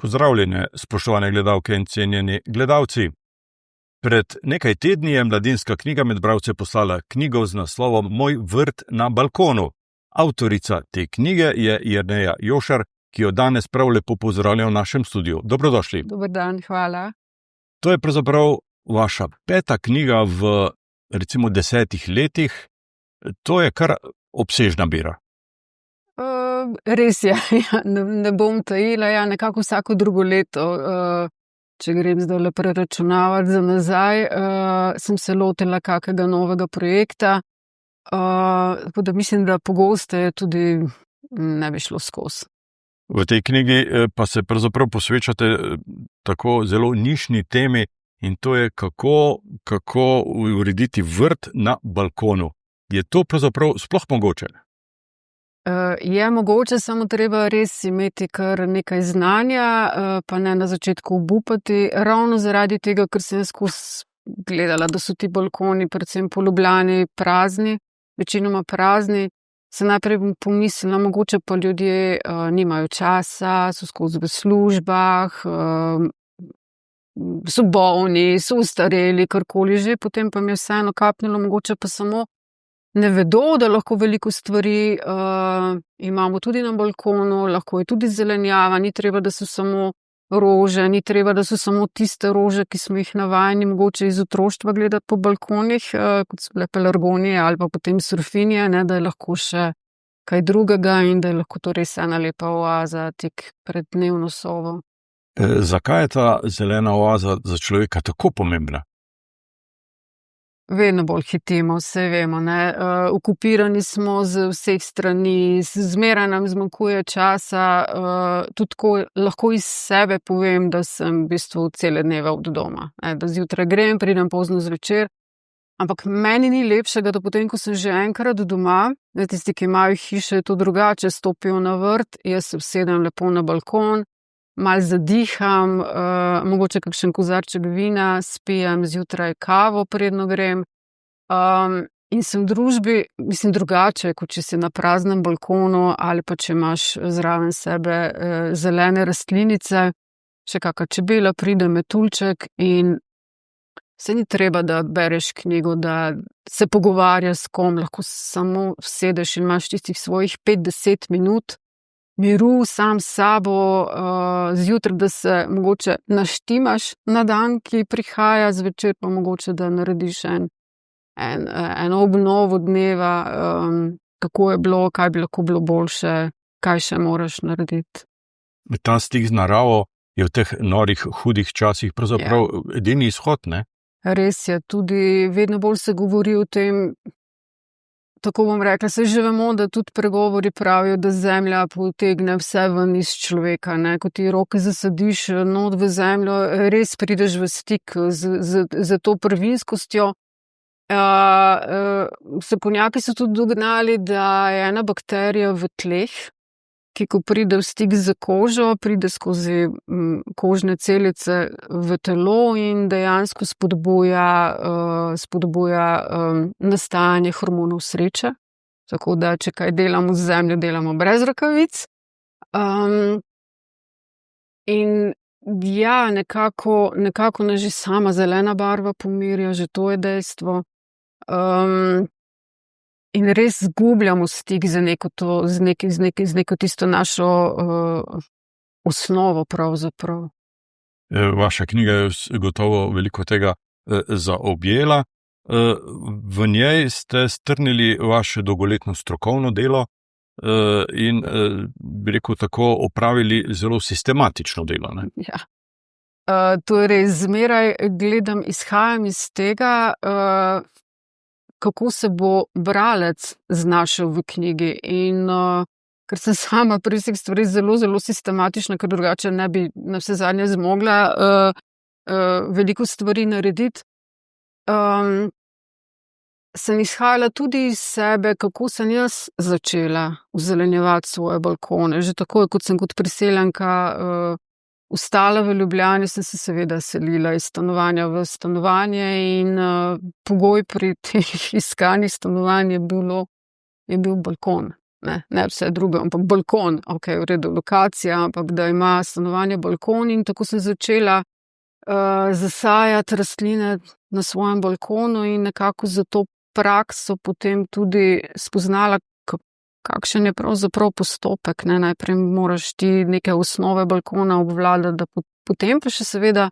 Pozdravljene, spoštovane gledalke in cenjeni gledalci. Pred nekaj tedni je Mladinska knjiga med bralce poslala knjigo z naslovom Moj vrt na balkonu. Avtorica te knjige je Jerneja Jošar, ki jo danes prav lepo pozdravlja v našem studiu. Dobrodošli. Dober dan, hvala. To je pravzaprav vaša 5. knjiga v recimo 10 letih. To je kar obsežna bera. Res je, ne bom tajila, nekako vsako drugo leto, če grem zdaj preračunavati za nazaj, sem se lotila kakega novega projekta, tako da mislim, da pogosteje tudi ne bi šlo skozi. V tej knjigi pa se pravzaprav posvečate tako zelo nišni temi in to je kako urediti vrt na balkonu. Je to pravzaprav sploh mogoče? Je mogoče, samo treba res imeti kar nekaj znanja, pa ne na začetku obupati, ravno zaradi tega, ker sem skozi gledala, da so ti balkoni, predvsem po Ljubljani, prazni, večinoma prazni. Se najprej bom pomislila, mogoče pa ljudje nimajo časa, so skozi v službah, so bolni, so ustareli, karkoli že, potem pa mi je vseeno kapnilo, mogoče pa samo ne vedo, da lahko veliko stvari imamo tudi na balkonu, lahko je tudi zelenjava, ni treba, da so samo rože, ni treba, da so samo tiste rože, ki smo jih navajeni mogoče iz otroštva gledati po balkonih, kot so bile pelargonije ali pa potem surfinije, da je lahko še kaj drugega in da je lahko to res ena lepa oaza tik pred dnevno sobo. Zakaj je ta zelena oaza za človeka tako pomembna? Vedno bolj hitimo, vse vemo, okupirani smo z vseh strani, zmeraj nam zmanjkuje časa, tudi tako lahko iz sebe povem, da sem v bistvu cele dneve od doma, da zjutraj grem, pridem pozno zvečer, ampak meni ni lepšega, da potem, ko sem že enkrat doma, tisti, ki imajo hiše, je to drugače, stopijo na vrt, jaz se usedem lepo na balkon, malo zadiham, mogoče kakšen kozarček vina, spijem zjutraj kavo, predno grem. In sem v družbi, mislim, drugače, kot če si na praznem balkonu ali pa če imaš zraven sebe zelene rastlinice, še kakšna čebela pride, metuljček in se ni treba, da bereš knjigo, da se pogovarjaš s kom, lahko samo sedeš in imaš tistih svojih 5-10 minut miru sam s sabo, zjutraj, da se mogoče naštimaš na dan, ki prihaja, zvečer pa mogoče, da narediš eno obnovo dneva, kako je bilo, kaj bi lahko bilo boljše, kaj še moraš narediti. Ta stik z naravo je v teh norih, hudih časih pravzaprav edini izhod, ne? Res je, tudi vedno bolj se govori o tem, tako bom rekla, saj že vemo, da tudi pregovori pravijo, da zemlja potegne vse ven iz človeka, ko ti roke zasadiš not v zemljo, res prideš v stik z to prvinskostjo. Strokovnjaki so tudi dognali, da je ena bakterija v tleh, ki ko pride v stik z kožo, pride skozi kožne celice v telo in dejansko spodbuja nastajanje hormonov sreče. Tako da, če kaj delamo z zemljo, delamo brez rokavic. In nekako nas že sama zelena barva pomirja, že to je dejstvo. In res zgubljamo stik z neko tisto našo osnovo pravzaprav. Vaša knjiga je gotovo veliko tega zaobjela. V njej ste strnili vaše dolgoletno strokovno delo in bi rekel tako opravili zelo sistematično delo. Ne? Ja. Torej, zmeraj gledam, izhajam iz tega, kako se bo bralec znašel v knjigi in ker sem sama pri vseh stvari zelo, zelo sistematična, ker drugače ne bi na vse zadnje zmogla veliko stvari narediti. Sem izhajala tudi iz sebe, kako sem jaz začela ozelenjevati svoje balkone. Že takoj, kot sem kot priseljenka ostala v Ljubljani, sem se seveda selila iz stanovanja v stanovanje in pogoj pri teh iskanjih stanovanj je bil balkon. ne vse drugo, ampak balkon, ok, v redu, lokacija, ampak da ima stanovanje balkon in tako sem začela zasajati rastline na svojem balkonu in nekako za to prakso potem tudi spoznala, kakšen je pravzaprav postopek. Ne? Najprej moraš ti neke osnove balkona obvladati, da potem pa še seveda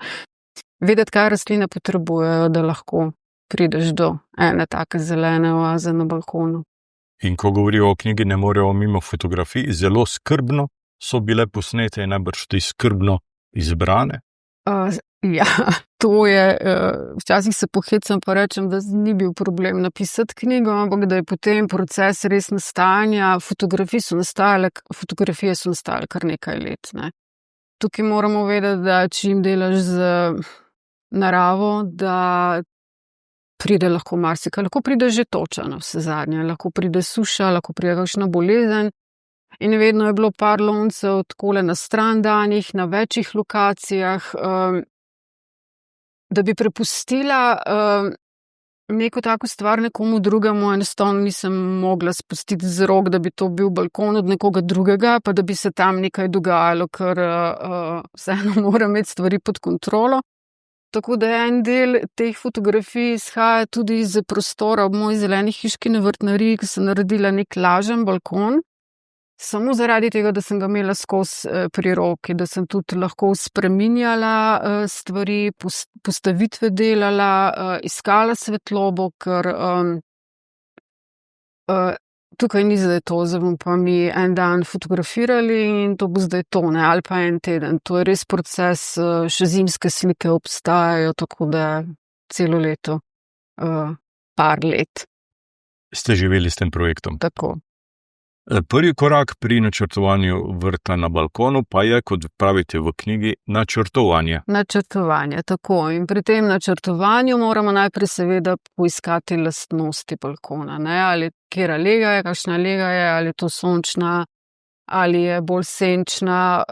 vedeti, kaj rastline potrebujejo, da lahko prideš do ene take zelene oaze na balkonu. In ko govorijo o knjigi, ne morejo mimo fotografij, zelo skrbno so bile posnete in najbrž tudi skrbno izbrane. Ja, to je, včasih se pohecam pa rečem, da ni bil problem napisati knjigo, ampak da je potem proces res nastajanja, fotografije so nastajale kar nekaj let. Ne. Tukaj moramo vedeti, da čim delaš z naravo, da pride lahko marsikaj, lahko pride že toča na vse zadnje, lahko pride suša, lahko pride kakšna bolezen. In vedno je bilo par loncev takole na stran danih, na večjih lokacijah, da bi prepustila neko tako stvar nekomu drugemu, enostavno nisem mogla spustiti z rok, da bi to bil balkon od nekoga drugega, pa da bi se tam nekaj dogajalo, ker vseeno moram imeti stvari pod kontrolo. Tako da en del teh fotografij izhaja tudi iz prostora ob moji zeleni hiški na Vrtnariji, ki sem naredila nek lažen balkon. Samo zaradi tega, da sem ga imela skozi pri roki, da sem tudi lahko spreminjala stvari, postavitve delala, iskala svetlobo, ker tukaj ni zdaj to, zdaj bom pa mi en dan fotografirali in to bo zdaj to, ne, ali pa en teden. To je res proces, še zimske slike obstajajo, tako da celo leto, par let. Ste živeli s tem projektom? Tako. Prvi korak pri načrtovanju vrta na balkonu pa je, kot pravite v knjigi, načrtovanje. Načrtovanje, tako. In pri tem načrtovanju moramo najprej seveda poiskati lastnosti balkona, ne? Ali katera lega je, kakšna lega je, ali je to sončna, ali je bolj senčna,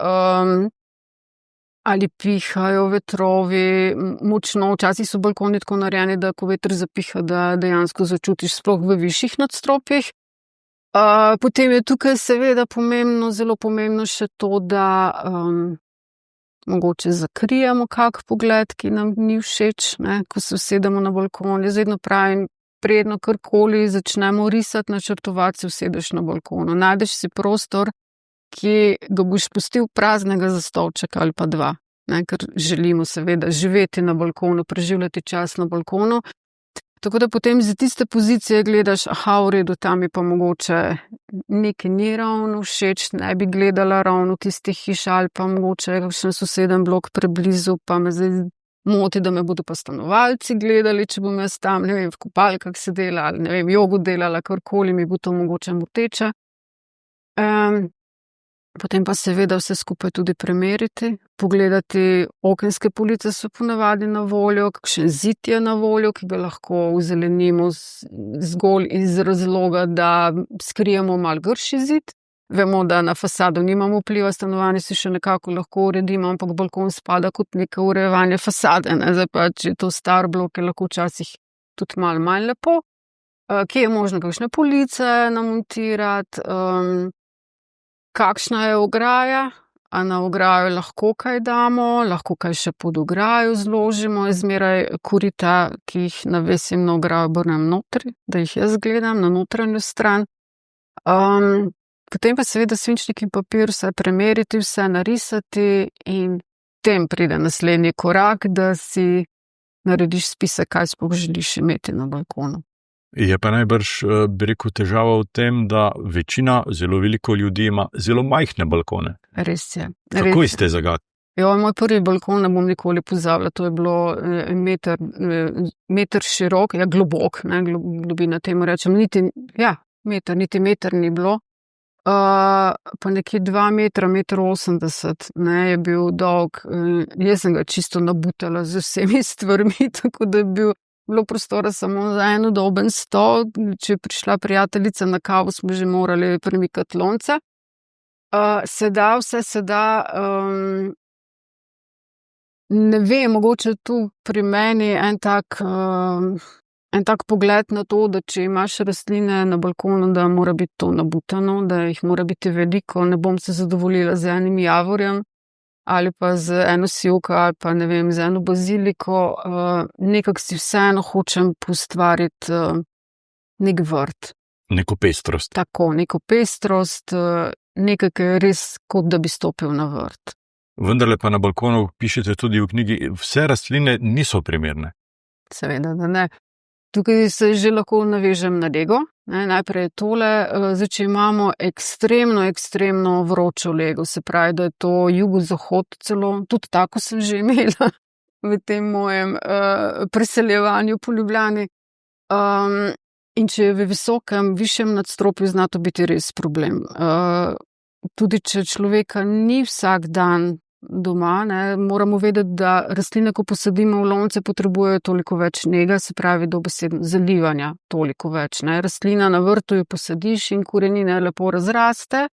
ali pihajo vetrovi močno. Včasih so balkoni tako narejeni, da ko veter zapiha, da dejansko začutiš sploh v višjih nadstropjih. Potem je tukaj seveda pomembno, zelo pomembno še to, da mogoče zakrijemo kak pogled, ki nam ni všeč, ne, ko se usedemo na balkon. Jaz vedno pravim, predno karkoli začnemo risati, načrtovati, se usedeš na balkonu. Najdeš si prostor, ki ga boš pustil praznega za stolček ali pa dva. Ne, ker želimo seveda živeti na balkonu, preživljati čas na balkonu. Tako da potem za tiste pozicije gledaš, v redu, tam je pa mogoče nekaj ni ravno všeč, ne bi gledala ravno tistih hiš ali pa mogoče kakšen soseden blok preblizu, pa me zdaj moti, da me bodo pa stanovalci gledali, če bom jaz tam, ne vem, v kopalkah sedela ali ne vem, jogo delala, karkoli mi bo to mogoče moteče. Potem pa seveda vse skupaj tudi premeriti, pogledati, okenske police so ponavadi na voljo, kakšen zid je na voljo, ki ga lahko ozelenimo zgolj iz razloga, da skrijemo malo grši zid. Vemo, da na fasado nimamo vpliva, stanovanje si še nekako lahko uredimo, ampak balkon spada kot neko urejevanje fasade. Ne? Zdaj pa, če je to star blok, je lahko včasih tudi malo manj lepo. Kje je možno kakšne police namontirati, kakšna je ograja, a na ograjo lahko kaj damo, lahko kaj še pod ograjo zložimo, zmeraj korita, ki jih navesim na ograjo, obrnem notri, da jih jaz gledam na notranjo stran. Potem pa seveda svinčnik in papir, vse premeriti, vse narisati in tem pride naslednji korak, da si narediš spisek, kaj sploh želiš imeti na balkonu. Je pa najbrž, bi rekel, težava v tem, da večina, zelo veliko ljudi ima zelo majhne balkone. Res je. Kako iz te zagate? Moj prvi balkon ne bom nikoli pozabila, to je bilo meter širok, globok, ne, globina temu rečem, niti meter ni bilo, pa nekje 2 metra, 1,80 m, ne, je bil dolg, jaz sem ga čisto nabutala z vsemi stvarmi, tako da je bilo prostora samo za en udoben stol, če je prišla prijateljica na kavo, smo že morali premikati lonce. Vse se da, ne vem, mogoče tu pri meni en tak en tak pogled na to, da če imaš rastline na balkonu, da mora biti to nabutano, da jih mora biti veliko, ne bom se zadovoljila z enim javorjem ali pa z eno sivko ali pa ne vem, z eno baziliko. Nekako si vseeno hočem poustvariti nek vrt. Neko pestrost. Tako, neko pestrost, nekaj, ki je res kot da bi stopil na vrt. Vendarle pa na balkonu pišete tudi v knjigi, vse rastline niso primerne. Seveda, da ne. Tukaj se že lahko navežem na lego. Najprej je tole, če imamo ekstremno vročo lego, se pravi, da je to jugozahod celo, tudi tako sem že imela v tem mojem preseljevanju po Ljubljani. In če je v višjem nadstropju, zna to biti res problem. Tudi če človeka ni vsak dan doma, moramo vedeti, da rastline, ko posadimo v lonce, potrebujejo toliko več nega, se pravi dobesedno zalivanja toliko več. Rastlina na vrtu jo posadiš in korenina lepo razraste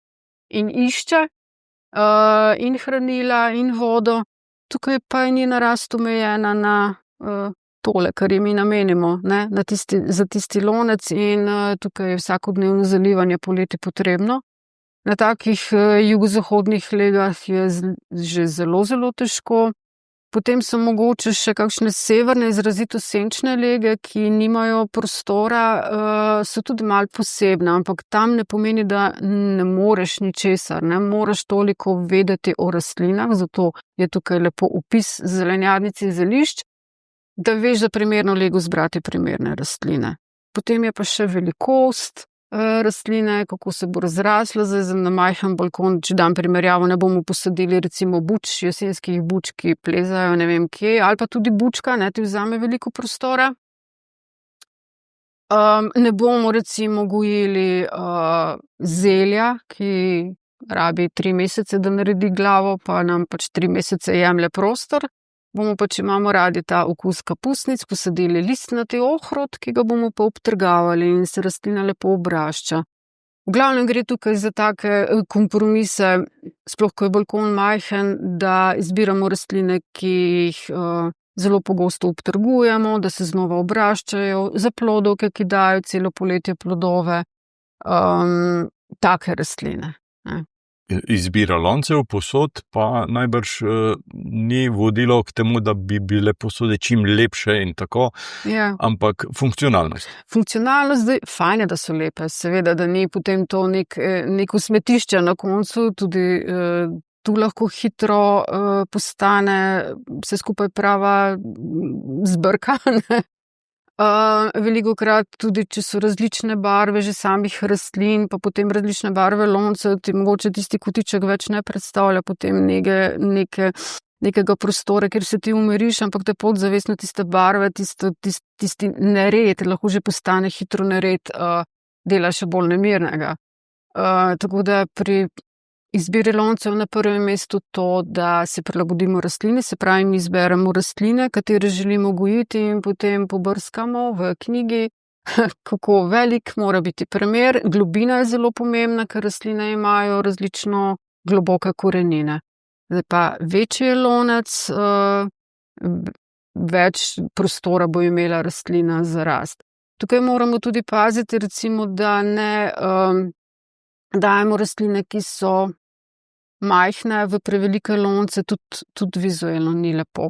in išče in hranila in vodo. Tukaj pa je njena rast omejena na tole, kar je mi namenimo, za tisti lonec in tukaj je vsakodnevno zalivanje poleti potrebno. Na takih jugozahodnih legah je že zelo težko. Potem so mogoče še kakšne severne, izrazito senčne lege, ki nimajo prostora, so tudi malo posebne, ampak tam ne pomeni, da ne moreš ničesar, ne moreš toliko vedeti o rastlinah, zato je tukaj lepo opis zelenjadnic in zelišč, da veš za primerno lego zbrati primerne rastline. Potem je pa še velikost rastline, kako se bo razrasla, zdaj na majhen balkon, če dam primerjavo, ne bomo posadili recimo buč, jesenskih buč, ki plezajo ne vem kje, ali pa tudi bučka, ti vzame veliko prostora. Ne bomo recimo gojili zelja, ki rabi 3 mesece, da naredi glavo, pa nam pač 3 mesece jemlje prostor. Bomo pa, če imamo radi ta okus kapusnic, posadili listnati ohrovt, ki ga bomo pa obtrgavali in se rastlina lepo obrašča. V glavnem gre tukaj za take kompromise, sploh ko je balkon majhen, da izbiramo rastline, ki jih zelo pogosto obtrgujemo, da se znova obraščajo, za plodovke, ki dajo celo poletje plodove, take rastline. Izbira loncev, posod pa najbrž ni vodilo k temu, da bi bile posode čim lepše in tako, ampak funkcionalnost. Funkcionalnost, zdaj, fajn je, da so lepe, seveda, da ni potem to neko smetišče na koncu, tudi tu lahko hitro postane vse skupaj prava zbrka, Velikokrat tudi, če so različne barve že samih rastlin, pa potem različne barve loncev, ti mogoče tisti kotiček več ne predstavlja potem nekega prostora, kjer se ti umiriš, ampak te podzavestno tiste barve, tisti nered, lahko že postane hitro nered, dela še bolj nemirnega. Tako da pri izbiri loncev na prvem mestu to, da se prilagodimo rastlini, se pravi, mi izberemo rastline, katere želimo gojiti in potem pobrskamo v knjigi, kako velik mora biti premer. Globina je zelo pomembna, ker rastline imajo različno globoke korenine. Zdaj pa večji je lonec, več prostora bo imela rastlina za rast. Tukaj moramo tudi paziti, recimo, da ne dajemo rastline, ki so majhne v prevelike lonce, tudi vizualno ni lepo.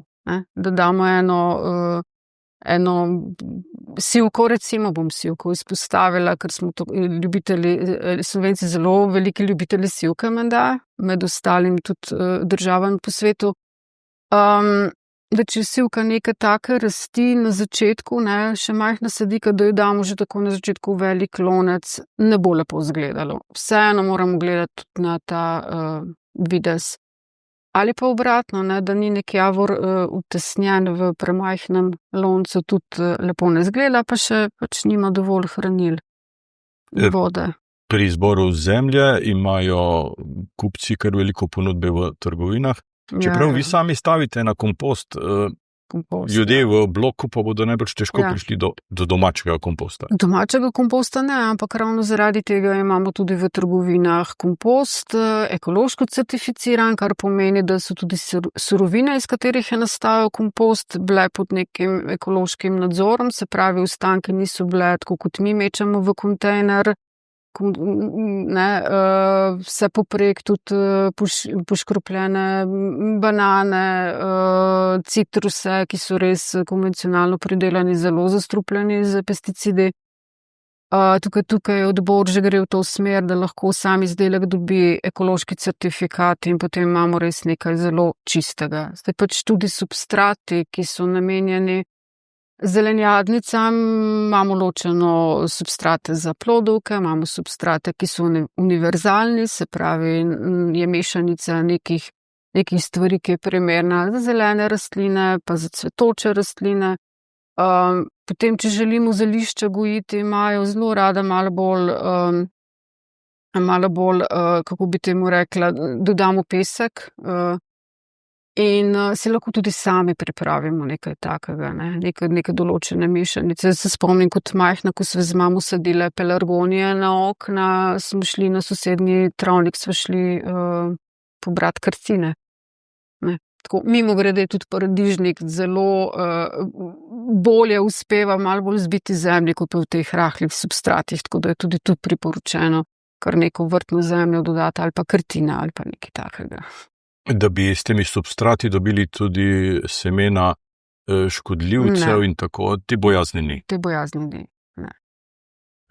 Da damo eno sivko, recimo, bom sivko izpostavila, ker smo to ljubitelji, Slovenci zelo veliki ljubitelji sivke menda, med ostalim tudi državami po svetu. Da če sivka neka taka rasti na začetku, še majhna sadika, da jo damo že tako na začetku velik lonec, ne bo lepo izgledalo. Vseeno moramo gledati tudi na ta videz. Ali pa obratno, da ni nek javor utesnjen v premajhnem loncu, tudi lepo ne izgleda, pa še pač nima dovolj hranil vode. Pri izboru zemlje imajo kupci kar veliko ponudbe v trgovinah. Čeprav vi sami stavite na kompost, kompost. Ljudje v bloku pa bodo najbolj težko prišli do domačega komposta. Domačega komposta ne, ampak ravno zaradi tega imamo tudi v trgovinah kompost ekološko certificiran, kar pomeni, da so tudi surovine, iz katerih je nastajal kompost, bile pod nekim ekološkim nadzorom, se pravi, ostanke niso bile tako, kot mi mečemo v kontejner. Vse poprek, tudi poškropljene banane, citruse, ki so res konvencionalno pridelani, zelo zastrupljeni z pesticidi. Tukaj odbor že gre v to smer, da lahko sam izdelek dobi ekološki certifikat in potem imamo res nekaj zelo čistega. Zdaj pač tudi substrati, ki so namenjeni zelenjadnicam, imamo ločeno substrate za plodovke, imamo substrate, ki so univerzalni, se pravi, je mešanica nekih stvari, ki je primerna za zelene rastline, pa za cvetoče rastline. Potem, če želimo zelišča gojiti, imajo zelo rada malo bolj, kako bi temu rekla, dodamo pesek, in si lahko tudi sami pripravimo nekaj takega, neke določene mešanice. Se spomnim kot majhna, ko sva z mamo sadile pelargonije na okna, smo šli na sosednji travnik, sva šli pobrati krcine. Tako, mimogrede tudi paradižnik zelo bolje uspeva malo bolj zbiti zemlji, kot pa v teh rahlih substratih, tako da je tudi tu priporočeno kar neko vrtno zemljo dodati ali pa krtine ali pa nekaj takega. Da bi s temi substrati dobili tudi semena škodljivcev in tako, te bojazni ni. Te bojazni ni, ne.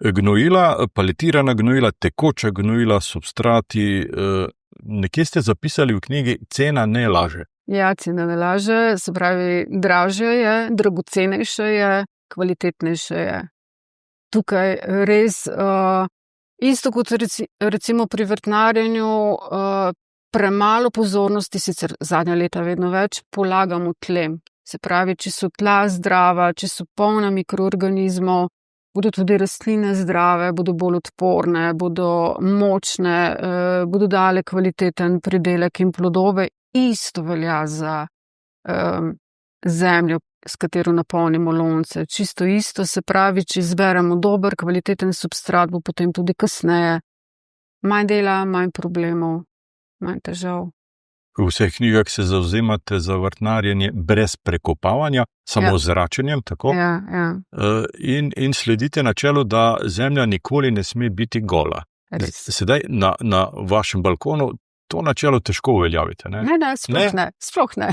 Gnojila, paletirana gnojila, tekoča gnojila, substrati, nekje ste zapisali v knjigi, cena ne laže. Ja, cena ne laže, se pravi, dražje je, dragocenejše je, kvalitetnejše je. Tukaj res, isto kot recimo pri vrtnarjenju, premalo pozornosti, sicer zadnja leta vedno več, polagamo tlem. Se pravi, če so tla zdrava, če so polna mikroorganizmov, bodo tudi rastline zdrave, bodo bolj odporne, bodo močne, bodo dale kvaliteten pridelek in plodove. Isto velja za zemljo, s katero napolnimo lonce. Čisto isto, se pravi, če izberemo dober, kvaliteten substrat, bo potem tudi kasneje manj dela, manj problemov. Manj težav. V vseh knjigah se zavzemate za vrtnarjenje brez prekopavanja, samo z zračenjem, tako? Ja. In sledite načelu, da zemlja nikoli ne sme biti gola. Res. Sedaj na vašem balkonu to načelo težko uveljavite, ne? Ne, sploh ne.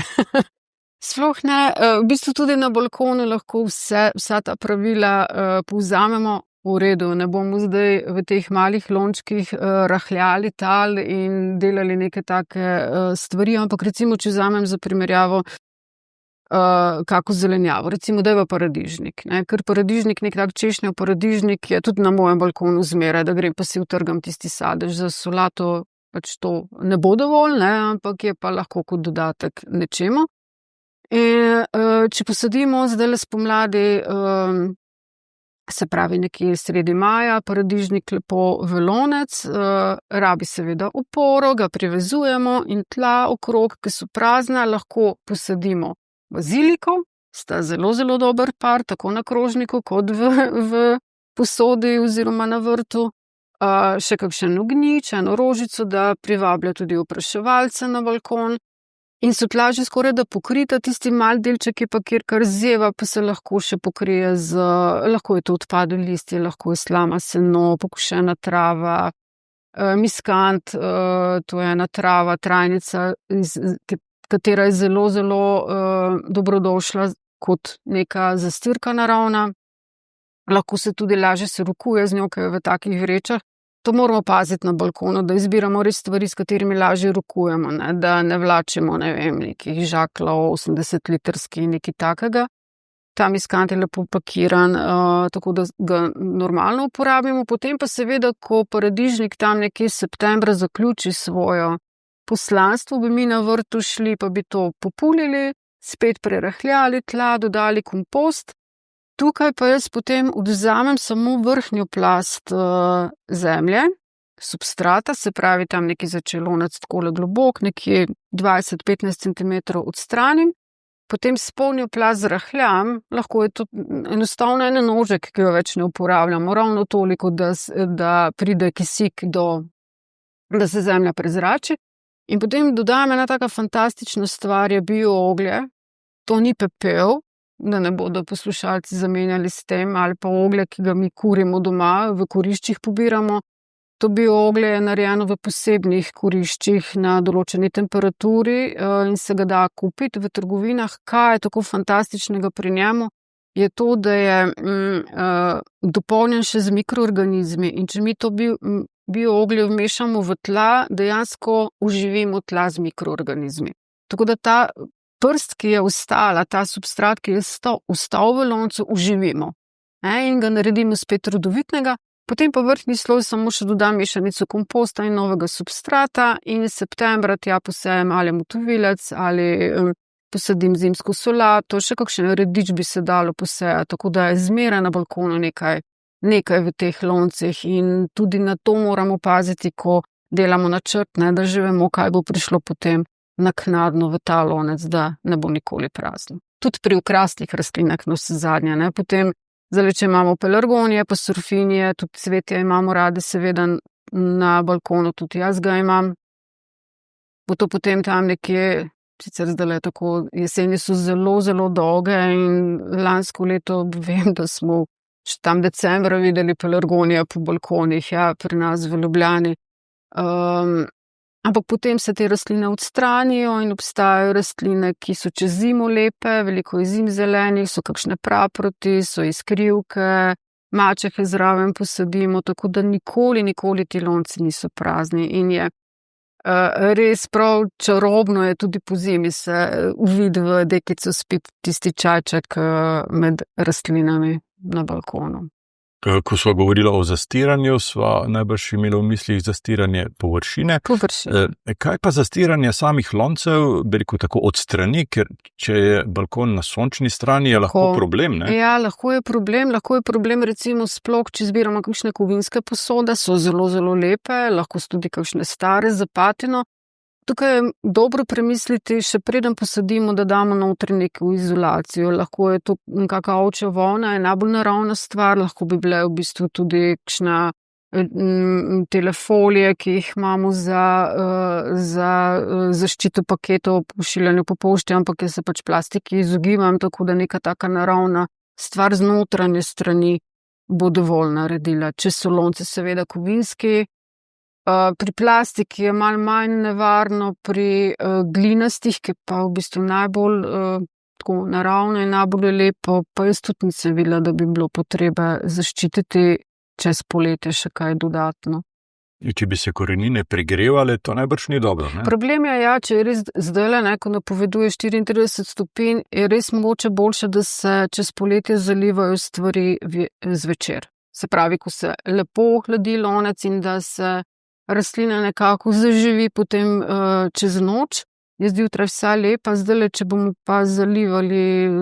Sploh ne. V bistvu tudi na balkonu lahko vsa ta pravila povzamemo. V redu, ne bomo zdaj v teh malih lončkih rahljali tal in delali neke take stvari, ampak recimo, če vzamem za primerjavo kako zelenjavo, recimo, da je paradižnik, ker paradižnik, nek tak češnjev paradižnik je tudi na mojem balkonu zmeraj, da grem pa si utrgam tisti sadež za solato, pač to ne bo dovolj, ampak je pa lahko kot dodatek nečemu. In če posadimo zdaj spomladi, se pravi nekje sredi maja, paradižnik lepo v lonec, rabi seveda oporo, ga privezujemo in tla okrog, ki so prazna, lahko posadimo baziliko, sta zelo, zelo dober par, tako na krožniku kot v posodi oziroma na vrtu. Še kakšen ognjič, eno rožico, da privablja tudi opraševalce na balkon. In so tla že skoraj da pokrita, tisti mal delček je pa kjer kar zeva, pa se lahko še pokrije lahko je to odpadel listje, lahko je slama, seno, pokošena trava, miskant, to je ena trava, trajnica, katera je zelo, zelo dobrodošla kot neka zastirka naravna. Lahko se tudi lažje se rokuje z njo, ker je v takih vrečah. To moramo paziti na balkonu, da izbiramo res stvari, s katerimi lažje rokujemo, da ne vlačimo, nekih žaklov, 80-litrski, nekaj takega. Ta miskant je lepo pakiran, tako da ga normalno uporabimo. Potem pa seveda, ko paradižnik tam nekje septembra zaključi svojo poslanstvo, bi mi na vrtu šli, pa bi to populili, spet prerahljali tla, dodali kompost. Tukaj pa jaz potem odvzamem samo vrhnjo plast zemlje, substrata, se pravi tam nekje začelonec takole globok, nekje 20-15 cm odstranim potem s polnjo plast zrahljam, lahko je to enostavno en nožek, ki jo več ne uporabljamo, ravno toliko, da pride kisik da se zemlja prezrači. In potem dodam ena taka fantastična stvar, je bio-oglje. To ni pepel, da ne bodo poslušalci zamenjali s tem, ali pa oglje, ki ga mi kurimo doma, v kuriščih pobiramo. To bio-oglje je narejeno v posebnih kuriščih na določeni temperaturi in se ga da kupiti v trgovinah. Kaj je tako fantastičnega pri njemu, je to, da je dopolnjen še z mikroorganizmi. In če mi to bio-oglje vmešamo v tla, dejansko uživimo tla z mikroorganizmi. Tako da ta prst, ki je ostala, ta substrat, ki je ostal v loncu, uživimo. In ga naredimo spet rodovitnega. Potem pa vrhnji sloj samo še dodam mešanico komposta in novega substrata in septembra tja posejem ali motovilec ali posadim zimsko solato, še kakšen redič bi se dalo posejati, tako da je zmeraj na balkonu nekaj v teh loncih in tudi na to moramo paziti, ko delamo načrt, da že vemo, kaj bo prišlo potem naknadno v ta lonec, da ne bo nikoli prazen. Tudi pri okrasnih rastlinah navsezadnje, potem zdaj, če imamo pelargonije, pa surfinije, tudi cvetje imamo radi, seveda na balkonu, tudi jaz ga imam. Bo to potem tam nekje, sicer zdaj je tako, jeseni so zelo, zelo dolge in lansko leto vem, da smo še tam decembra videli pelargonije po balkonih, pri nas v Ljubljani. Ampak potem se te rastline odstranijo in obstajajo rastline, ki so čez zimo lepe, veliko je zimzelenih, so kakšne praproti, so iskrivke, mačehe zraven posadimo, tako da nikoli ti lonci niso prazni in je res prav čarobno je tudi pozimi se uvidi v dekico spiti tisti čajček med rastlinami na balkonu. Ko sva govorila o zastiranju, sva najbrž imela v mislih zastiranje površine. Kaj pa zastiranje samih loncev, bi rekel tako od strani, ker če je balkon na sončni strani, je lahko problem, ne? Ja, lahko je problem recimo sploh, če zbiramo kakšne kovinske posode, so zelo, zelo lepe, lahko so tudi kakšne stare z patino. Tukaj je dobro premisliti, še preden posadimo, da damo notri neko izolacijo. Lahko je to kakšna ovčja volna, je najbolj naravna stvar, lahko bi bile v bistvu tudi kakšna telefolije, ki jih imamo za zaščito paketov po pošiljanju po pošti, ampak jaz se pač plastiki izogibam, tako da neka taka naravna stvar z notranje strani bo dovolj naredila. Če so lonci seveda kovinski, pri plastiki je malo manj nevarno, pri glinastih, ki pa v bistvu najbolj tako naravno in najbolj lepo, pa jaz tudi nisem videla, da bi bilo potrebe zaščititi čez poletje še kaj dodatno. Če bi se korenine pregrevale, to najbrž ni dobro, ne? Problem je, če je res zdajle, ko napoveduje 34 stopinj, je res mogoče boljše, da se čez poletje zalivajo stvari zvečer. Se pravi, ko se lepo ohladi lonec in da se rastlina nekako zaživi potem čez noč, je zjutraj vsa lepa, zdajle, če bomo pa zalivali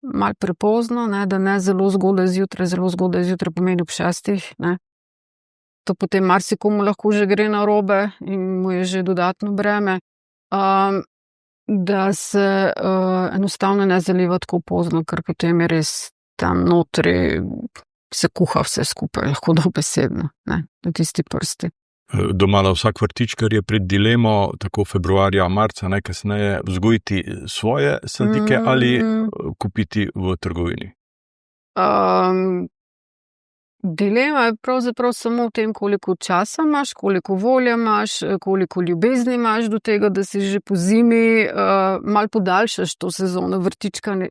malo prepozno, da ne zelo zgodaj zjutraj pomeni ob 6, ne. To potem marsikomu lahko že gre narobe in mu je že dodatno breme, da se enostavno ne zaliva tako pozno, ker potem je res tam notri se kuha vse skupaj, lahko dobesedno, na tisti prsti. Domala vsak vrtičkar je pred dilemo, tako februarja, marca, najkasneje vzgojiti svoje sadike ali kupiti v trgovini? Dilema je pravzaprav samo v tem, koliko časa imaš, koliko volje imaš, koliko ljubezni imaš do tega, da si že po zimi malo podaljšaš to sezono vrtičkanja,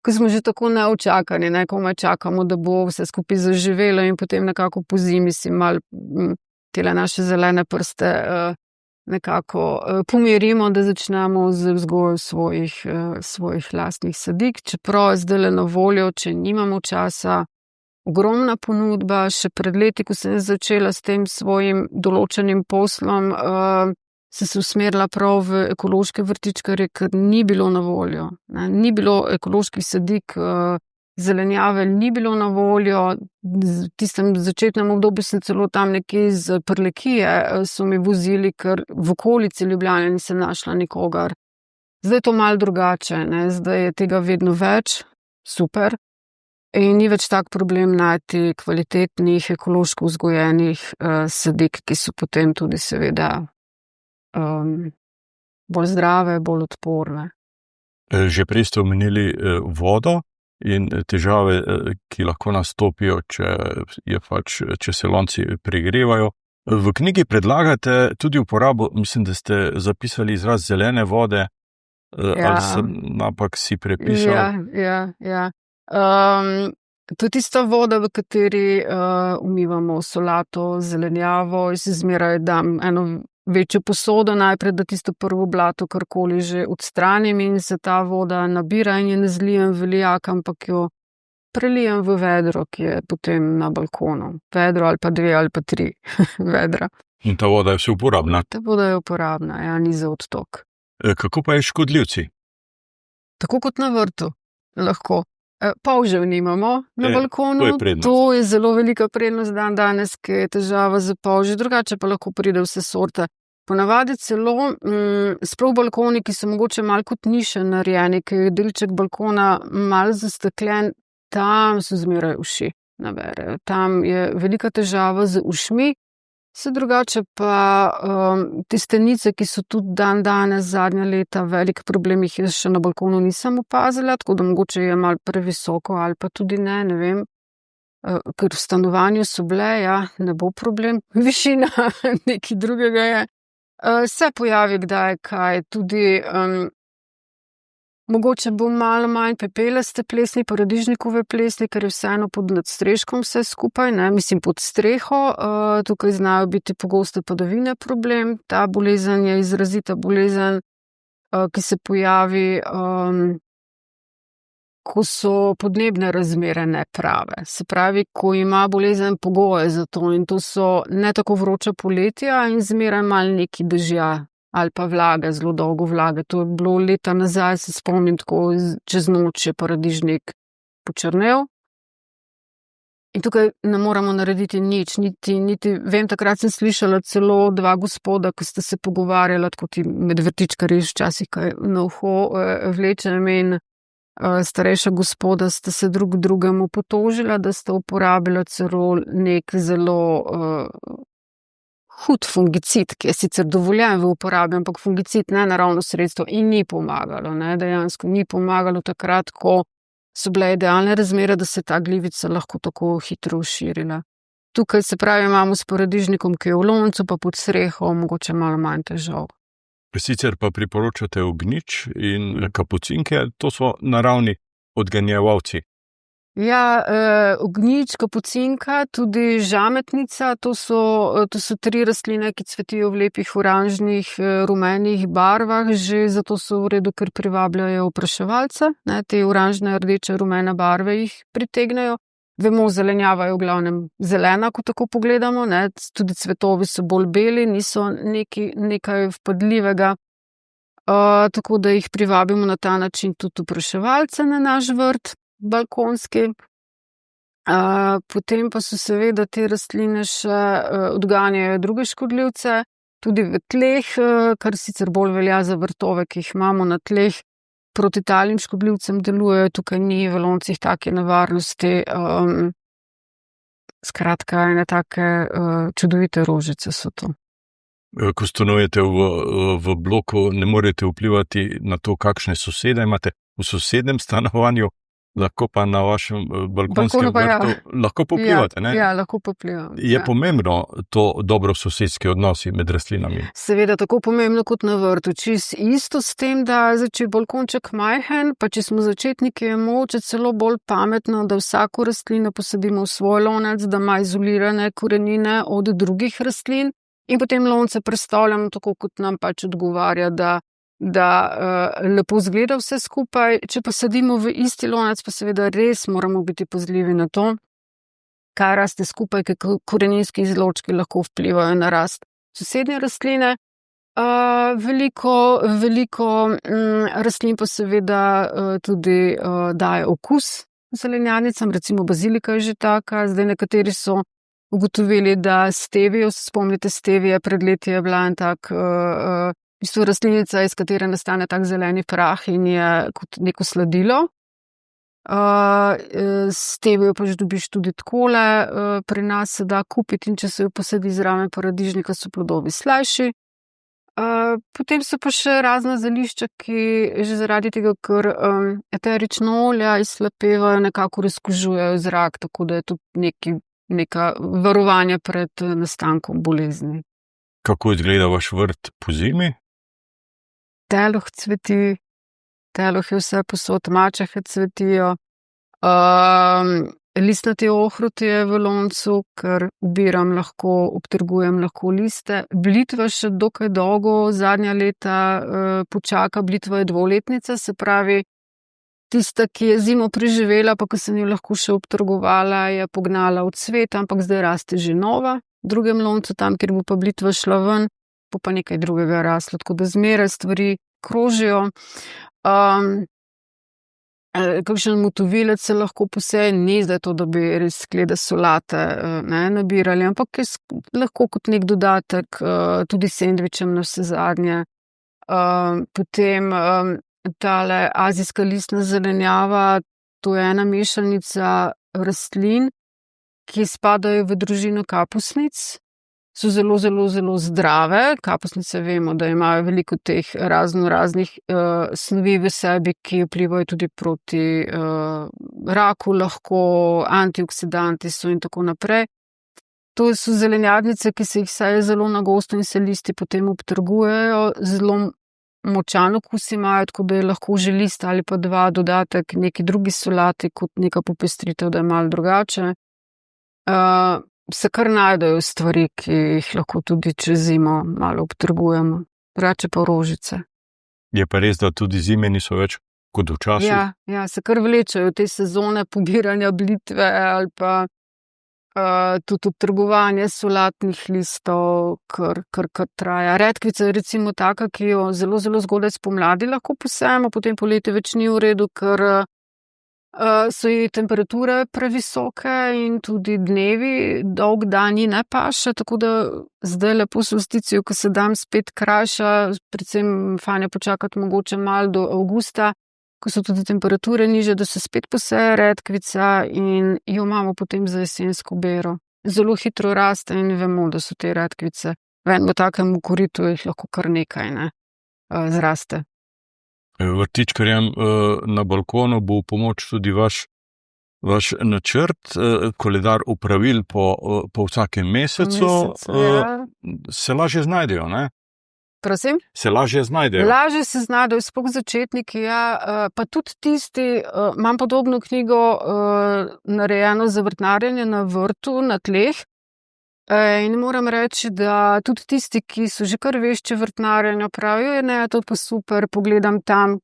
ko smo že tako neočakani, komaj čakamo, da bo vse skupaj zaživelo in potem nekako po zimi si malo tele naše zelene prste nekako pomirimo, da začnemo z vzgojo svojih lastnih sadik. Čeprav je zdajle na voljo, če nimamo časa, ogromna ponudba. Še pred leti, ko sem začela s tem svojim določenim poslom, sem se usmerila prav v ekološke vrtičkarje, ker ni bilo na voljo. Ni bilo ekoloških sadik, zelenjave ni bilo na voljo. V tistem začetnem obdobju sem celo tam nekje iz Prlekije so mi vozili, ker v okolici Ljubljane nisem našla nikogar. Zdaj je to malo drugače, ne? Zdaj je tega vedno več, super. In ni več tak problem najti kvalitetnih, ekološko vzgojenih sadik, ki so potem tudi seveda bolj zdrave, bolj odporne. Že prej ste omenili vodo in težave, ki lahko nastopijo, če se lonci pregrevajo. V knjigi predlagate tudi uporabo, mislim, da ste zapisali izraz zelene vode, ali sem napak si prepisal? Ja. To je tista voda, v kateri umivamo solato, zelenjavo, jaz zmeraj dam eno večjo posodo najprej, da tisto prvo blato karkoli že odstranim in se ta voda nabira in je ne zlijem v velijak, ampak jo prelijem v vedro, ki je potem na balkonu. Vedro ali pa 2 ali pa 3 vedra. In ta voda je vse uporabna? Ta voda je uporabna, ja, ni za odtok. Kako pa je škodljivci? Tako kot na vrtu, lahko. Polžev nimamo na balkonu, to je zelo velika prednost danes, ker je težava za polži, drugače pa lahko pride vse sorte. Ponavadi celo, sprav balkoni, ki so mogoče malo kot niše narejeni, ker je delček balkona malo zastekljen, tam so zmeraj uši naberejo. Tam je velika težava z ušmi, se drugače pa te stenice, ki so tudi danes zadnja leta velik problem, jih jaz še na balkonu nisem opazila, tako da mogoče je malo previsoko ali pa tudi ne vem, ker v stanovanju so bile, ja, ne bo problem, višina nekaj drugega je. Se pojavi kdaj kaj, tudi mogoče bo malo manj pepelaste plesni, paradižnikove plesni, ker je vseeno pod nadstreškom vse skupaj, ne, mislim pod streho, tukaj znajo biti pogoste padavine problem, ta bolezen je izrazita bolezen, ki se pojavi, ko so podnebne razmere neprave. Se pravi, ko ima bolezen pogoje za to in to so ne tako vroča poletja in zmeraj malo neki dežja. Ali pa vlage, zelo dolgo vlage. To je bilo leta nazaj, se spomnim, tako čez noč je paradižnik počrnel. In tukaj ne moramo narediti nič, niti, vem, takrat sem slišala celo 2 gospoda, ki sta se pogovarjala, tako ti med vrtičkarji včasih kaj na uho vlečem in starejša gospoda sta se drugemu potožila, da sta uporabila celo nek zelo hud fungicid, ki je sicer dovoljen v uporabi, ampak fungicid ne naravno sredstvo in ni pomagalo, ne, dejansko ni pomagalo takrat, ko so bile idealne razmere, da se ta glivica lahko tako hitro širila. Tukaj se pravi, imamo s paradižnikom, ki je v loncu, pa pod streho, mogoče malo manj težav. Sicer pa priporočate ognjič in kapucinke, to so naravni odganjevalci. Ja, ognjič, kapucinka, tudi žametnica, to so 3 rastline, ki cvetijo v lepih oranžnih, rumenih barvah, že zato so v redu, ker privabljajo opraševalce, ne, te oranžne, rdeče, rumene barve jih pritegnejo. Vemo, zelenjava je v glavnem zelena, ko tako pogledamo, ne, tudi cvetovi so bolj beli, niso nekaj vpadljivega, tako da jih privabimo na ta način tudi opraševalce na naš vrt. Balkonski. Potem pa so seveda te rastline še odganjajo druge škodljivce, tudi v tleh, kar sicer bolj velja za vrtove, ki jih imamo na tleh, proti talim škodljivcem delujejo, tukaj ni v loncih take nevarnosti. Skratka, ene take čudovite rožice so to. Ko stanujete v bloku, ne morete vplivati na to, kakšne sosede imate v sosednjem stanovanju. Lahko pa na vašem balkonskem vrtu lahko poplivate, ne? Ja, lahko poplivam. Je pomembno to dobrososedski odnosi med rastlinami? Seveda, tako pomembno kot na vrtu. Čisto isto s tem, da če je balkonček majhen, pa če smo začetniki, je mogoče celo bolj pametno, da vsako rastlino posadimo v svoj lonec, da ima izolirane korenine od drugih rastlin in potem lonce prestavljamo tako, kot nam pač odgovarja, da lepo zgleda vse skupaj. Če pa sadimo v isti lonec, pa seveda res moramo biti pazljivi na to, kaj raste skupaj, ker koreninski izločki lahko vplivajo na rast sosednje rastline. Veliko rastlin pa seveda tudi daje okus zelenjanicam, recimo bazilika je že taka, zdaj nekateri so ugotovili, da stevijo, se spomnite stevije, pred leti je bila en tak v bistvu rastlinica, iz katere nastane tak zeleni prah in je kot neko sladilo. Stevio pač dobiš tudi takole, pri nas se da kupiti in če se jo posadi zraven paradižnika, so plodovi slajši. Potem so pa še razna zelišča, ki že zaradi tega, ker eterična olja izhlapevajo, nekako razkužujejo zrak, tako da je tudi neka varovanja pred nastankom bolezni. Kako izgleda vaš vrt po zimi? Teloh cveti, teloh je vse posod, mačehe cvetijo. Listnati ohrovt je v loncu, ker ubiram lahko, obtrgujem lahko liste. Blitva še dokaj dolgo, zadnja leta počaka, blitva je 2-letnica, se pravi, tista, ki je zimo preživela, pa ko sem jo lahko še obtrgovala, je pognala v cvet, ampak zdaj raste že nova. V drugem loncu, tam, kjer bo pa blitva šla ven, bo pa nekaj drugega raslo, tako da zmeraj stvari krožijo. Kakšen motovilec se lahko poseje, ni zdaj to, da bi res sklede solate nabirali, ampak je lahko kot nek dodatek tudi sendvičem na vse zadnje. Potem tale azijska listna zelenjava, to je ena mešanica rastlin, ki spadajo v družino kapusnic. So zelo, zelo, zelo zdrave. Kapusnice vemo, da imajo veliko teh raznih snovi v sebi, ki vplivajo tudi proti raku, lahko antioksidanti so in tako naprej. To so zelenjadnice, ki se jih seje zelo na gosto in se listi potem obtrgujejo. Zelo močan okus imajo, tako da je lahko že list ali pa 2 dodatek neki drugi solati kot neka popestritev, da je malo drugače. Se kar najdejo stvari, ki jih lahko tudi čez zimo malo obtrgujemo. Drugače pa rožice. Je pa res, da tudi zime niso več kot včasih? Ja, se kar vlečajo te sezone pobiranja blitve ali pa tudi obtrgovanje solatnih listov, kar traja. Redkvica je recimo taka, ki jo zelo, zelo zgodaj spomladi lahko posejemo, potem poleti več ni v redu, ker so ji temperature previsoke in tudi dnevi, dolg dan ji ne paše, tako da zdaj lepo solsticijo, ko se dan spet krajša, predvsem fajn je počakati mogoče malo do avgusta, ko so tudi temperature niže, da se spet poseje redkvica in jo imamo potem za jesensko bero. Zelo hitro raste in vemo, da so te redkvice. V enem takem koritu jih lahko kar nekaj zraste. Vrtičkarjem na balkonu bo v pomoč tudi vaš načrt, koledar opravil po vsakem mesecu. Se lažje znajdejo, ne? Prosim? Se lažje znajdejo. Lažje se znajdejo, sploh začetniki, pa tudi tisti, imam podobno knjigo narejeno za vrtnarjenje na vrtu, na tleh. In moram reči, da tudi tisti, ki so že kar vešči vrtnarjenja, pravijo, ne, to pa super, pogledam tam,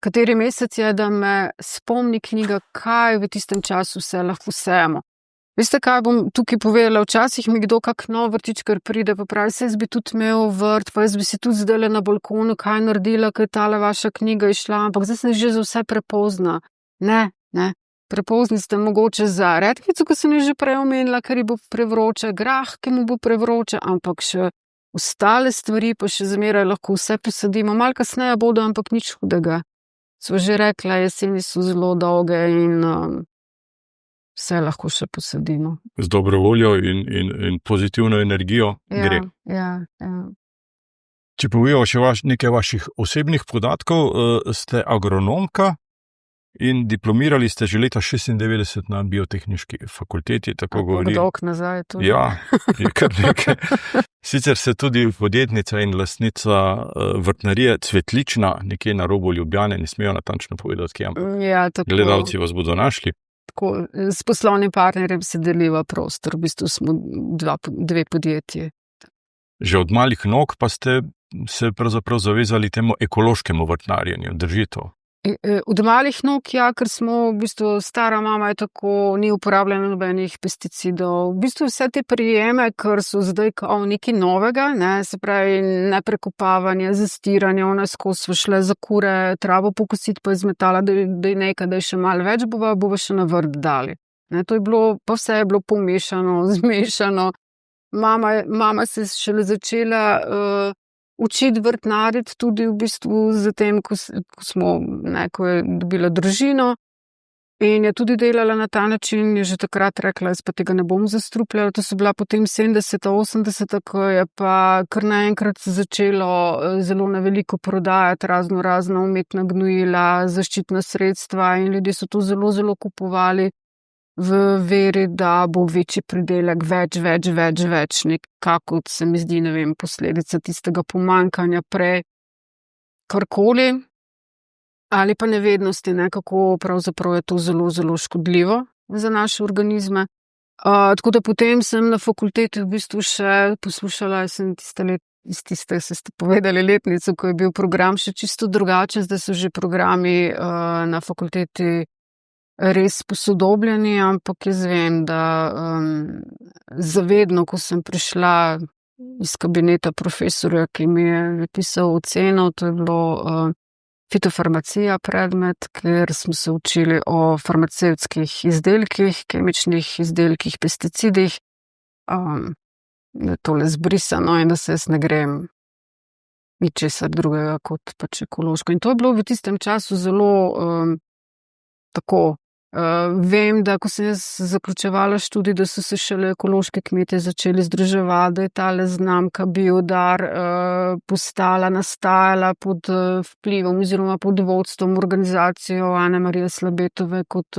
kateri mesec je, da me spomni knjiga, kaj v tistem času vse lahko sejemo. Veste, kaj bom tukaj povedala? Včasih mi kdo kak nov vrtičkar pride, pa pravi, jaz bi tudi imel vrt, pa jaz bi si tudi zdajle na balkonu kaj naredila, ker je tale vaša knjiga išla, ampak zdaj sem že za vse prepozna. Ne. Prepozni ste mogoče za redkvico, ko sem jo že prej omenila, ker ji bo prevroče, grah, ki mu bo prevroče, ampak še ostale stvari pa še zmeraj lahko vse posadimo. Malo kasneje bodo, ampak nič hudega. Sva že rekla, jeseni so zelo dolge in vse lahko še posadimo. Z dobro voljo in pozitivno energijo gre. Ja. Če povemo še nekaj vaših osebnih podatkov, ste agronomka. In diplomirali ste že leta 96 na biotehniški fakulteti, tako govori. Dolg nazaj tudi. Ja, je kar nekaj. Sicer ste tudi podjetnica in lastnica vrtnarije Cvetlična, nekje na robu Ljubljane, ne smejo natančno povedati, kje, ampak gledalci vas bodo našli. Tako, s poslovnim partnerjem se deliva prostor, v bistvu smo 2 podjetji. Že od malih nog pa ste se pravzaprav zavezali temu ekološkemu vrtnarjenju, drži to? Od malih nog, ja, ker smo v bistvu stara mama je tako, ni uporabljena nobenih pesticidov. V bistvu vse te prijeme, ker so zdaj kao nekaj novega, se pravi neprekopavanje, zastiranje, ona skozi so šle za kure, travo pokositi pa izmetala, da je nekaj, da je še malo več, bova še na vrt dali. To je bilo, pa vse je bilo pomešano, zmešano. Mama se je šele začela učiti vrtnariti tudi v bistvu zatem, ko je dobila družino. In je tudi delala na ta način, je že takrat rekla, jaz pa tega ne bom zastrupljala. To so bila potem 70, 80, ko je pa kar naenkrat začelo zelo na veliko prodajati razna umetna gnojila, zaščitna sredstva in ljudje so to zelo, zelo kupovali v veri, da bo večji pridelek, več, nekako se mi zdi, ne vem, posledica tistega pomanjkanja prej, karkoli. Ali pa nevednosti, kako pravzaprav je to zelo, zelo škodljivo za naše organizme. Tako da potem sem na fakulteti v bistvu še poslušala, sem tiste, se ste povedali, letnico, ko je bil program še čisto drugačen, zdaj so že programi na fakulteti res posodobljeni, ampak jaz vem, da zavedno, ko sem prišla iz kabineta profesorja, ki mi je pisal oceno, to je bilo fitofarmacija predmet, ker smo se učili o farmacevtskih izdelkih, kemičnih izdelkih, pesticidih. Da je tole zbrisano in da se jaz ne grem ničesar drugega kot pač ekološko. In to je bilo v tistem času zelo tako. Vem, da ko sem jaz zaključevala študij, da so se šele ekološke kmetje začeli združevati, da je tale znamka Biodar nastajala pod vplivom oziroma pod vodstvom organizacijo Ane Marije Slabetove kot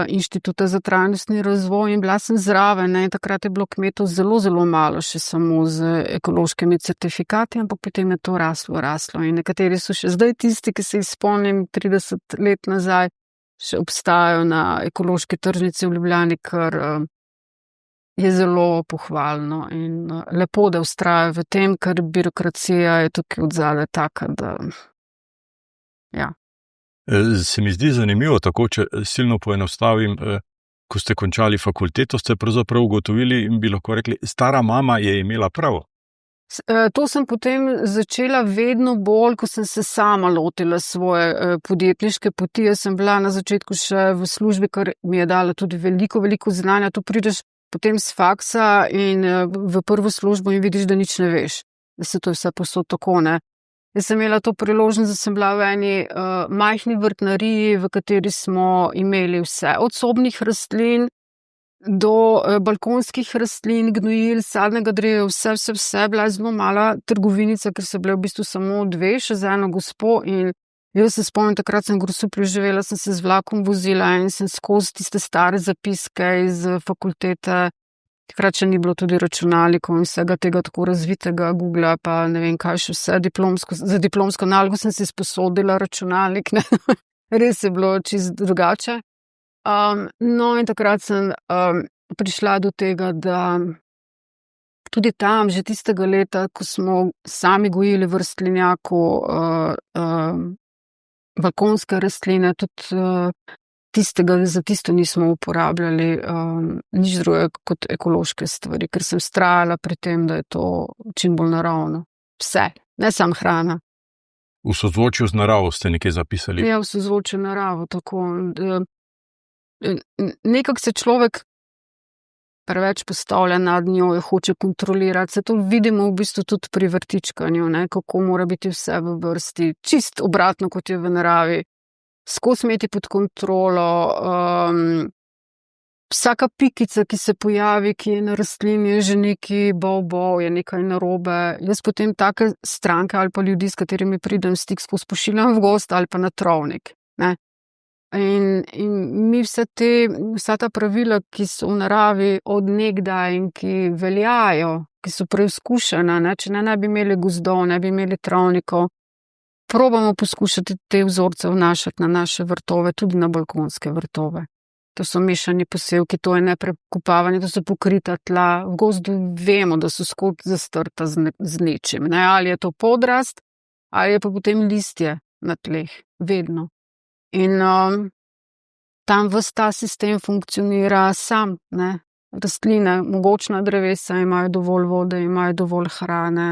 Inštituta za trajnostni razvoj in bila sem zraven. Takrat je bilo kmetov zelo, zelo malo še samo z ekološkimi certifikati, ampak potem je to raslo. In nekateri so še zdaj tisti, ki se jih spomnim 30 let nazaj, še obstajajo na ekološki tržnici v Ljubljani, kar je zelo pohvalno in lepo, da vztrajajo v tem, ker birokracija je tukaj odzadaj taka, da ja. Se mi zdi zanimivo, tako če silno poenostavim, ko ste končali fakulteto, ste pravzaprav ugotovili in bi lahko rekli, stara mama je imela prav. To sem potem začela vedno bolj, ko sem se sama lotila svoje podjetniške poti. Jaz sem bila na začetku še v službi, kar mi je dala tudi veliko znanja. Tu prideš potem s faksa in v prvo službo in vidiš, da nič ne veš. Da se to je vse posod tako, ne. Jaz sem imela to priložnost, da sem bila v eni majhni vrtnariji, v kateri smo imeli vse od sobnih rastlin do balkonskih rastlin, gnojil, sadnega drevja, vse. Bila je zelo mala trgovinica, ker so bile v bistvu samo dve, še z eno gospo in jaz se spomnim, takrat sem grosu preživela, sem se z vlakom vozila in sem skozi tiste stare zapiske iz fakultete, takrat še ni bilo tudi računalnikov in vsega tega tako razvitega Googla, pa ne vem kaj še vse, za diplomsko nalogo sem si sposodila računalnik, ne. Res je bilo čisto drugače. No in takrat sem prišla do tega, da tudi tam, že tistega leta, ko smo sami gojili v rastlinjaku balkonske rastline, tudi za tisto nismo uporabljali nič drugega kot ekološke stvari, ker sem vztrajala pri tem, da je to čim bolj naravno. Vse, ne samo hrana. V sozvočju z naravo ste nekaj zapisali? Ja, v sozvočju naravo, tako. Nekako se človek preveč postavlja nad njo, jo hoče kontrolirati. Se to vidimo v bistvu tudi pri vrtičkanju, kako mora biti vse v vrsti. Čist obratno, kot je v naravi. Skozi imeti pod kontrolo. Vsaka pikica, ki se pojavi, ki je na rastlini, je že neki bov, je nekaj narobe. Jaz potem take stranke ali pa ljudi, s katerimi pridem v stik, skozi pošiljam v gost ali pa na travnik, ne. In mi vsa ta pravila, ki so v naravi od nekdaj in ki veljajo, ki so preizkušena, če ne bi imeli gozdov, ne bi imeli travnikov, probamo poskušati te vzorce vnašati na naše vrtove, tudi na balkonske vrtove. To so mešani posevki, to je neprekopavanje, to so pokrita tla. V gozdu vemo, da so skozi zastrta z nečim, ali je to podrast, ali je pa potem listje na tleh, vedno. In tam ves ta sistem funkcionira sam, ne. Rastline, mogočna drevesa imajo dovolj vode, imajo dovolj hrane,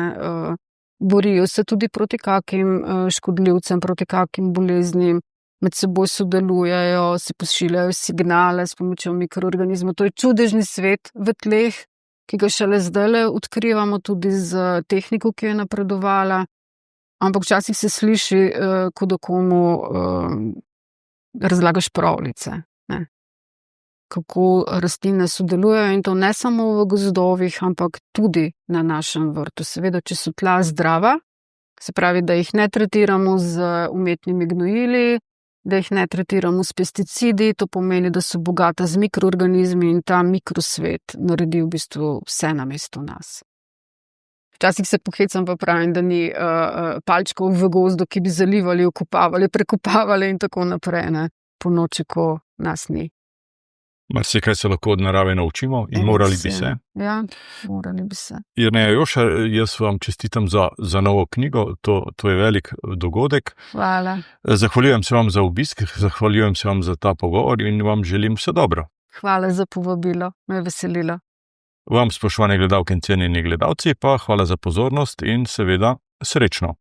borijo se tudi proti kakim škodljivcem, proti kakim boleznim, med seboj sodelujejo, si pošiljajo signale s pomočjo mikroorganizmov. To je čudežni svet v tleh, ki ga šele zdajle odkrivamo tudi z tehniko, ki je napredovala. Ampak včasih se sliši, kot da komu razlagaš pravljice, ne. Kako rastline sodelujejo, in to ne samo v gozdovih, ampak tudi na našem vrtu. Seveda, če so tla zdrava, se pravi, da jih ne tretiramo z umetnimi gnojili, da jih ne tretiramo s pesticidi, to pomeni, da so bogata z mikroorganizmi, in ta mikrosvet naredi v bistvu vse namesto nas. Včasih se pohecam pa pravim, da ni palčkov v gozdu, ki bi zalivali, okopavali, prekopavali in tako naprej, ne. Ponoči, ko nas ni. Marsikaj se lahko od narave naučimo in morali bi se. Ja, morali bi se. Jerneja Joša, jaz vam čestitam za novo knjigo, to je velik dogodek. Hvala. Zahvaljujem se vam za obisk, zahvaljujem se vam za ta pogovor in vam želim vse dobro. Hvala za povabilo, me je veselilo. Vam, spoštovane gledalke in cenjeni gledalci, pa hvala za pozornost in seveda srečno.